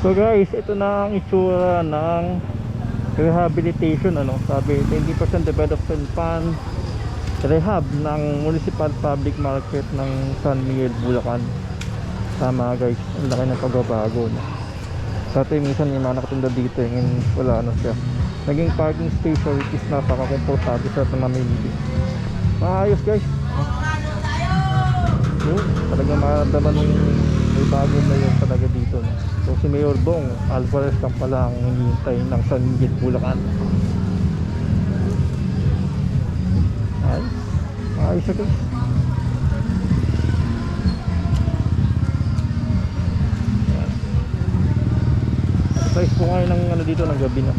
So guys, ito na ang itsura ng rehabilitation, ano. Sabi 20% development fund rehab ng Municipal Public Market ng San Miguel, Bulacan. Tama guys, ang laki ng pagbabago, no? Dati minsan may mga nakatinda dito, ngayon wala na siya. Naging parking station which is napaka-komportable sa mga mamimili. Maayos guys. Yun, talagang maramdaman yung may bago na yun talaga dito, no? So si Mayor Bong Alvarez lang pala ang hinihintay ng San Miguel, Bulacan. Ayos siya guys. Size po ngayon ng ano dito ng gabi na.